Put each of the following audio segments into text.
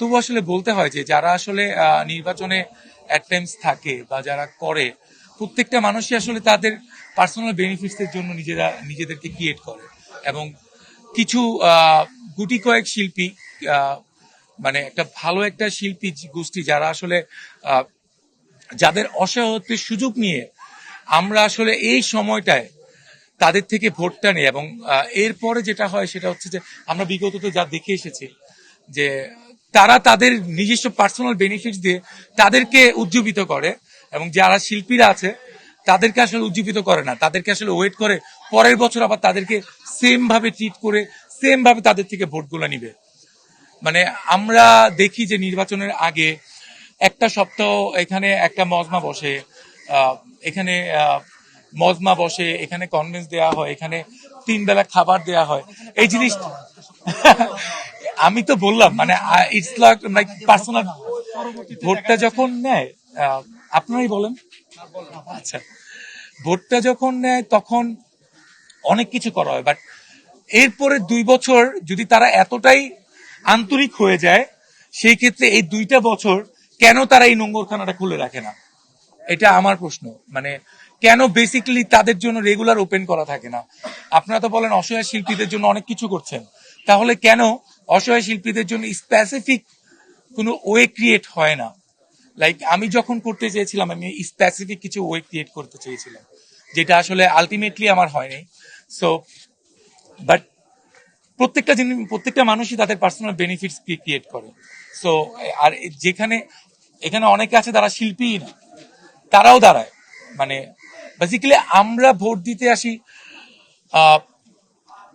তবু আসলে বলতে হয় যে যারা আসলে নির্বাচনে অ্যাট টাইমস থাকে বা যারা করে, প্রত্যেকটা মানুষই আসলে তাদের পার্সোনাল বেনিফিটস এর জন্য নিজেদেরকে ক্রিয়েট করে। এবং কিছু গুটি কয়েক শিল্পী, মানে একটা ভালো একটা শিল্পী গোষ্ঠী যারা আসলে যাদের অসহায়ত্বের সুযোগ নিয়ে আমরা আসলে এই সময়টায় তাদের থেকে ভোটটা নেই। এবং এরপরে যেটা হয় সেটা হচ্ছে যে আমরা বিগততে যা দেখে এসেছি যে তারা তাদের নিজস্ব পার্সোনাল বেনিফিট দিয়ে তাদেরকে উজ্জীবিত করে, এবং যারা শিল্পীরা আছে তাদেরকে আসলে উজ্জীবিত করে না, তাদেরকে আসলে ওয়েট করে পরের বছর আবার তাদেরকে সেম ভাবে ট্রিট করে সেম ভাবে তাদের থেকে ভোটগুলো নিবে। মানে আমরা দেখি যে নির্বাচনের আগে একটা সপ্তাহ এখানে একটা মজমা বসে, এখানে মজমা বসে, এখানে কনভেন্স দেওয়া হয়, এখানে 3 বেলা খাবার দেওয়া হয়। এই জিনিস আমি তো বললাম, মানে ইটস লাইক পার্সোনাল। ভোটটা যখন নেয়, আপনারাই বলেন। আচ্ছা, ভোটটা যখন নেয় তখন অনেক কিছু করা হয়, বাট এরপরে 2 বছর যদি তারা এতটাই আন্তরিক হয়ে যায়, সেই ক্ষেত্রে এই 2টা বছর কেন তারা এই নোংরখানাটা খুলে রাখে না, এটা আমার প্রশ্ন। মানে কেন বেসিক্যালি তাদের জন্য রেগুলার ওপেন করা থাকে না? আপনারা তো বলেন অসহায় শিল্পীদের জন্য অনেক কিছু করছেন, তাহলে কেন অসহায় শিল্পীদের জন্য স্পেসিফিক কোনো ওয়ে ক্রিয়েট হয় না? লাইক আমি যখন করতে চেয়েছিলাম, আমি স্পেসিফিক কিছু ওয়ে ক্রিয়েট করতে চেয়েছিলাম, যেটা আসলে আলটিমেটলি আমার হয়নি। সো বাট প্রত্যেকটা মানুষই তাদের পার্সোনাল বেনিফিটস ক্রিয়েট করে। সো আর যেখানে এখানে অনেকে আছে তারা শিল্পীই না, তারাও দাঁড়ায়। মানে বেসিক্যালি আমরা ভোট দিতে আসি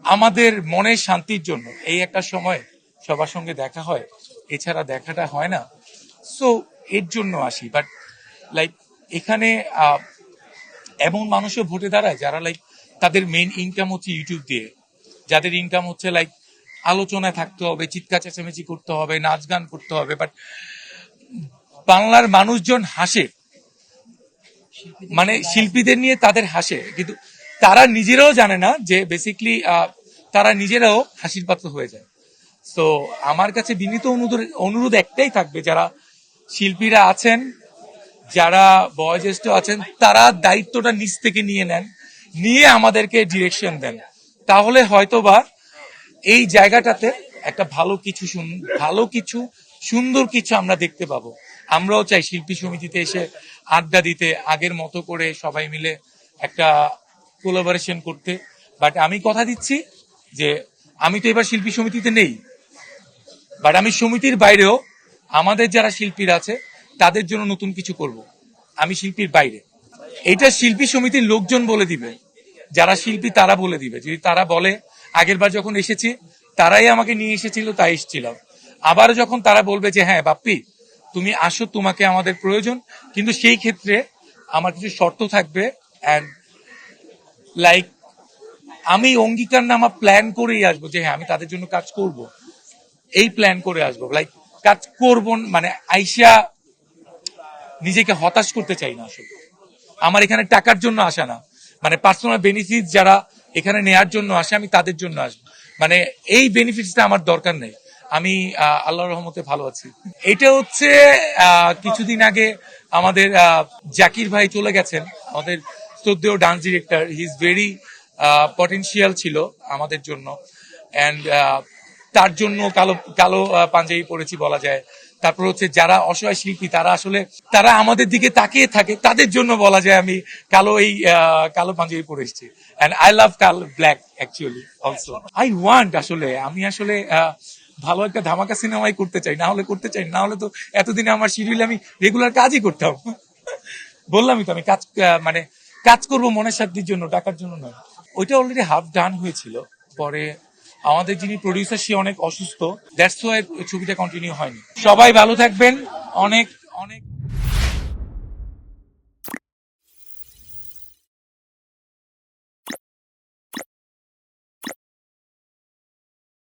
আমাদের মনের শান্তির জন্য। এই একটা সময় সবার সঙ্গে দেখা হয়, এছাড়া দেখাটা হয় না। সো এর জন্য আসি। বাট লাইক এখানে এমন মানুষও ভোটে দাঁড়ায় যারা লাইক তাদের মেইন ইনকাম হচ্ছে ইউটিউব দিয়ে, যাদের ইনকাম হচ্ছে লাইক আলোচনায় থাকতে হবে, চিৎকার চেঁচামেচি করতে হবে, নাচ গান করতে হবে। বাট বাংলার মানুষজন হাসে, মানে শিল্পীদের নিয়ে তাদের হাসে, কিন্তু তারা নিজেরাও জানে না যে বেসিক্যালি তারা নিজেরাও হাসির পাত্র হয়ে যায়। তো আমার কাছে বিনীত অনুরোধ একটাই থাকবে, যারা শিল্পীরা আছেন, যারা বয়োজ্যেষ্ঠ আছেন, তারা দায়িত্বটা নিজ থেকে নিয়ে নেন, নিয়ে আমাদেরকে ডিরেকশন দেন। তাহলে হয়তোবা এই জায়গাটাতে একটা ভালো কিছু সুন্দর কিছু আমরা দেখতে পাবো। আমরাও চাই শিল্পী সমিতিতে এসে আড্ডা দিতে, আগের মতো করে সবাই মিলে একটা কোলাবোরেশন করতে। বাট আমি কথা দিচ্ছি যে আমি তো এবার শিল্পী সমিতিতে নেই, বাট আমি সমিতির বাইরেও আমাদের যারা শিল্পীরা আছে তাদের জন্য নতুন কিছু করব। আমি শিল্পীর বাইরে, এটা শিল্পী সমিতির লোকজন বলে দিবে, যারা শিল্পী তারা বলে দিবে। যদি তারা বলে আগের বার যখন এসেছি তারাই আমাকে নিয়ে এসেছিল, তাই এসেছিলাম, আবার যখন তারা বলবে যে হ্যাঁ বাপ্পি তুমি আসো, তোমাকে আমাদের প্রয়োজন, কিন্তু সেই ক্ষেত্রে আমার কিছু শর্ত থাকবে। অ্যান্ড লাইক আমি অঙ্গীকারনামা প্ল্যান করেই আসবো যে হ্যাঁ আমি তাদের জন্য কাজ করব, এই প্ল্যান করে আসবো। লাইক কাজ করব মানে আইসা নিজেকে হতাশ করতে চাই না। আসলে আমার এখানে টাকার জন্য আসা না, মানে পার্সোনাল বেনিফিট যারা এখানে নেয়ার জন্য আসে আমি তাদের জন্য আসবো। মানে এই বেনিফিটসটা আমার দরকার নেই। আমি আল্লাহর রহমতে ভালো আছি। এটা হচ্ছে কিছুদিন আগে আমাদের জাকির ভাই চলে গেছেন, আমাদের শ্রদ্ধেয় dance director. He is very potential ছিল আমাদের জন্য, অ্যান্ড তার জন্য কালো কালো পাঞ্জাবি পরেছি বলা যায়। তারপর হচ্ছে যারা অসহায় শিল্পী তারা আমাদের দিকে তাকিয়ে থাকে, তাদের জন্য বলা যায় আমি কালো পাঞ্জাবি পরে এসেছি। এন্ড আই লাভ কালো ব্ল্যাক অ্যাকচুয়ালি অলসো। আমি আসলে ভালো একটা ধামাকা সিনেমাই করতে চাই, না হলে তো এতদিনে আমার শিডিউলে আমি রেগুলার কাজই করতাম। বললামই তো আমি মানে কাজ করব মনের শান্তির জন্য, টাকার জন্য নয়। ওইটা অলরেডি হাফ ডান হয়েছিল। পরে আমাদের যিনি প্রডিউসার সে অনেক অসুস্থ, দ্যাটস ওয়াই ছবিটা কন্টিনিউ হয়নি। সবাই ভালো থাকবেন। অনেক অনেক